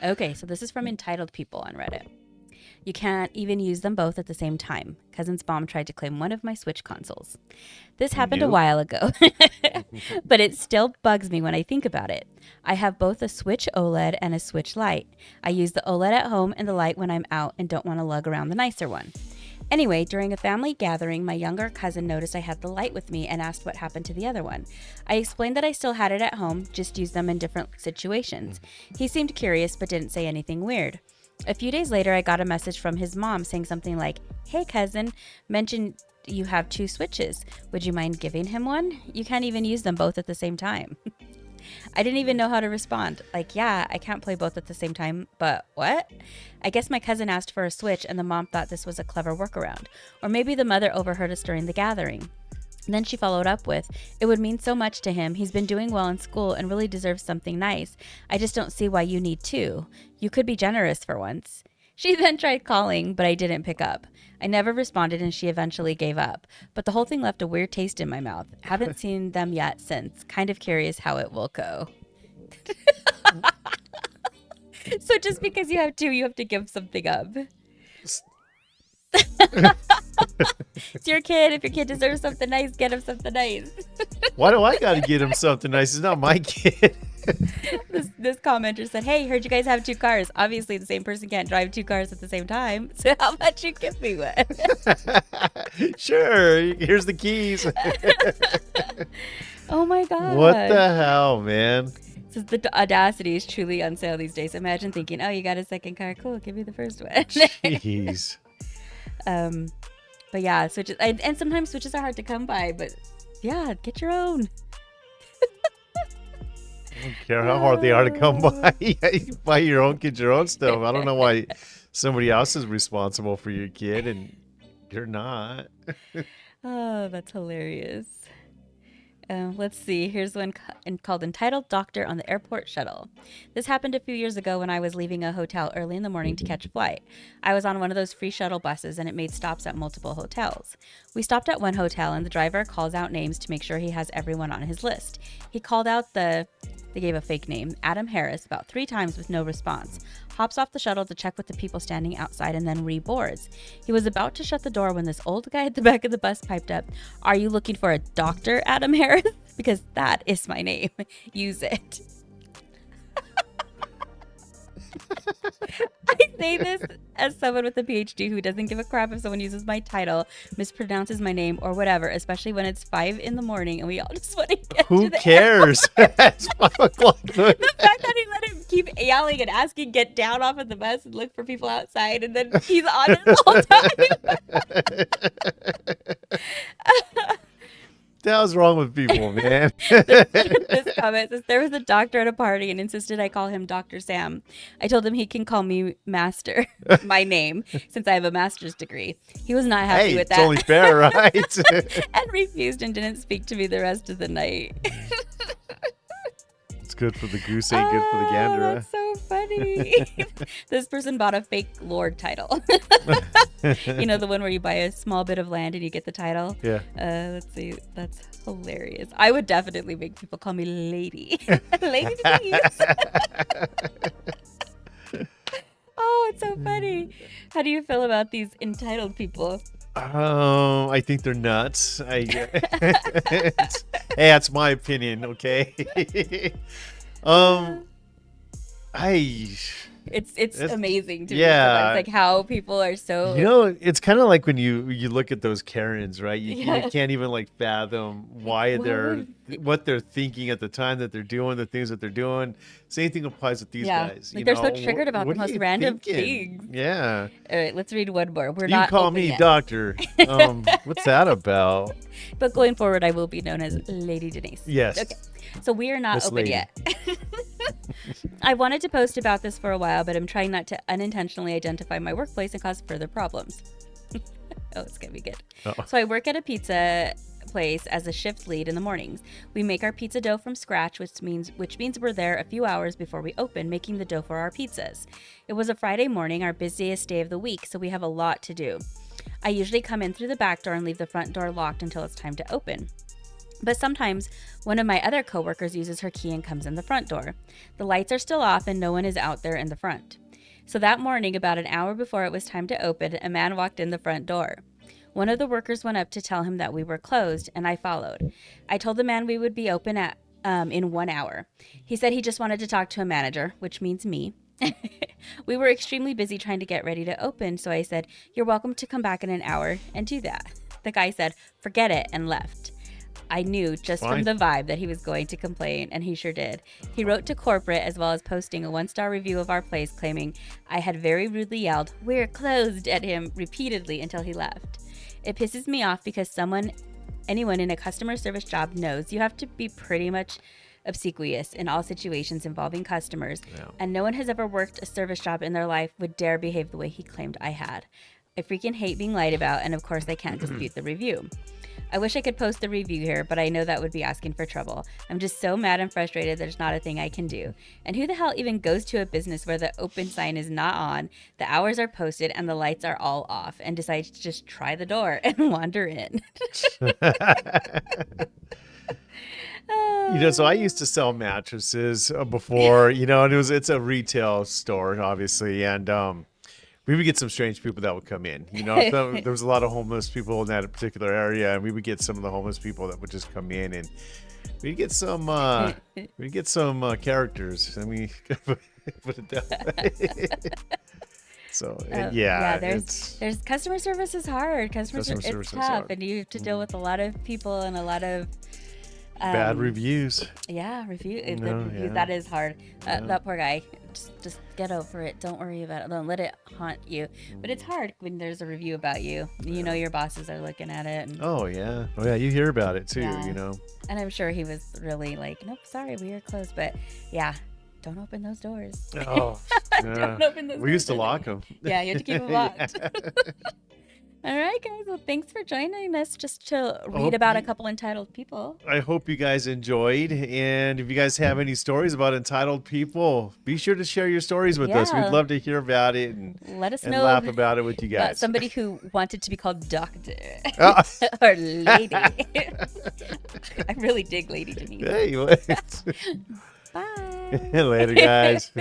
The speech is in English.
Okay, so this is from entitled people on Reddit. You can't even use them both at the same time. Cousin's mom tried to claim one of my Switch consoles. This happened a Nope. while ago, but it still bugs me when I think about it. I have both a Switch OLED and a Switch Lite. I use the OLED at home and the Lite when I'm out and don't want to lug around the nicer one. Anyway, during a family gathering, my younger cousin noticed I had the Lite with me and asked what happened to the other one. I explained that I still had it at home, just used them in different situations. He seemed curious but didn't say anything weird. A few days later, I got a message from his mom saying something like, "Hey cousin, mentioned you have two Switches. Would you mind giving him one? You can't even use them both at the same time." I didn't even know how to respond. Like, yeah, I can't play both at the same time, but what? I guess my cousin asked for a Switch and the mom thought this was a clever workaround. Or maybe the mother overheard us during the gathering. And then she followed up with, "It would mean so much to him. He's been doing well in school and really deserves something nice. I just don't see why you need two. You could be generous for once." She then tried calling, but I didn't pick up. I never responded and she eventually gave up. But the whole thing left a weird taste in my mouth. Haven't seen them yet since. Kind of curious how it will go. So just because you have two, you have to give something up. It's your kid. If your kid deserves something nice, get him something nice. Why do I got to get him something nice? It's not my kid. This commenter said, "Hey, heard you guys have two cars. Obviously, the same person can't drive two cars at the same time. So how about you give me one?" Sure. Here's the keys. Oh my god. What the hell, man? Says the audacity is truly on sale these days. Imagine thinking, "Oh, you got a second car. Cool. Give me the first one." Jeez. But yeah, switches and sometimes switches are hard to come by. But yeah, get your own. I don't care how hard they are to come by. You buy your own kid your own stuff. I don't know why somebody else is responsible for your kid and you're not. Oh, that's hilarious. Let's see. Here's one called Entitled Doctor on the Airport Shuttle. This happened a few years ago when I was leaving a hotel early in the morning to catch a flight. I was on one of those free shuttle buses and it made stops at multiple hotels. We stopped at one hotel and the driver calls out names to make sure he has everyone on his list. He called out they gave a fake name, Adam Harris, about 3 times with no response. Hops off the shuttle to check with the people standing outside and then reboards. He was about to shut the door when this old guy at the back of the bus piped up, "Are you looking for a Dr. Adam Harris? Because that is my name. Use it." I say this as someone with a PhD who doesn't give a crap if someone uses my title, mispronounces my name, or whatever, especially when it's 5 in the morning and we all just want to get Who to the cares? It's 5 o'clock. The fact that he let him keep yelling and asking, get down off of the bus and look for people outside, and then he's on it the whole time. The hell's wrong with people, man? This comment says, "There was a doctor at a party and insisted I call him Dr. Sam. I told him he can call me Master, my name, since I have a master's degree. He was not happy Hey, with it's that only fair, right? and refused and didn't speak to me the rest of the night." It's good for the goose, ain't good for the gander. Huh? That's so funny. This person bought a fake lord title. You know, the one where you buy a small bit of land and you get the title? Yeah. Let's see. That's hilarious. I would definitely make people call me Lady. Lady Denise. Oh, it's so funny. How do you feel about these entitled people? I think they're nuts. Hey, that's my opinion, okay? It's amazing to me. Yeah. Sometimes, like how people are so. It's kind of like when you look at those Karens, right? You can't even like fathom why what they're thinking at the time that they're doing the things that they're doing. Same thing applies with these guys. Like they're so triggered about the most random things. Yeah. All right, let's read one more. You can call me doctor. What's that about? But going forward, I will be known as Lady Denise. Yes. Okay. So we are not Miss open Lady. yet. I wanted to post about this for a while, but I'm trying not to unintentionally identify my workplace and cause further problems. Oh, it's going to be good. Uh-oh. So I work at a pizza place as a shift lead in the mornings. We make our pizza dough from scratch, which means we're there a few hours before we open, making the dough for our pizzas. It was a Friday morning, our busiest day of the week, so we have a lot to do. I usually come in through the back door and leave the front door locked until it's time to open. But sometimes one of my other coworkers uses her key and comes in the front door. The lights are still off and no one is out there in the front. So that morning, about an hour before it was time to open, a man walked in the front door. One of the workers went up to tell him that we were closed, and I followed. I told the man we would be open in 1 hour. He said he just wanted to talk to a manager, which means me. We were extremely busy trying to get ready to open, so I said, "You're welcome to come back in an hour and do that." The guy said, "Forget it," and left. I knew just from the vibe that he was going to complain, and he sure did. He wrote to corporate as well as posting a 1-star review of our place, claiming I had very rudely yelled, "We're closed," at him repeatedly until he left. It pisses me off because anyone in a customer service job knows you have to be pretty much obsequious in all situations involving customers, and no one has ever worked a service job in their life would dare behave the way he claimed I had. I freaking hate being lied about, and of course I can't dispute the review. I wish I could post the review here, but I know that would be asking for trouble. I'm just so mad and frustrated there's not a thing I can do. And who the hell even goes to a business where the open sign is not on, the hours are posted, and the lights are all off, and decides to just try the door and wander in? So I used to sell mattresses before, and it's a retail store, obviously, and we would get some strange people that would come in. There was a lot of homeless people in that particular area, and we would get some of the homeless people that would just come in, and we'd get some characters, and we put it that way. So there's customer service is hard. Customer service it's tough, hard. And you have to deal with a lot of people and a lot of bad reviews. Yeah, reviews. That is hard. That poor guy. Just get over it. Don't worry about it. Don't let it haunt you. But it's hard when there's a review about you. Your bosses are looking at it. And, oh yeah. You hear about it too. And I'm sure he was really like, "Nope, sorry, we are closed." But yeah, don't open those doors. Oh, don't open those doors. We used to lock them. Yeah, you have to keep them locked. All right, guys. Well, thanks for joining us just to read about a couple entitled people. I hope you guys enjoyed. And if you guys have any stories about entitled people, be sure to share your stories with us. We'd love to hear about it and let us know and laugh about it with you guys. Somebody who wanted to be called doctor or lady. I really dig Lady Denise. Hey, Bye. Later, guys.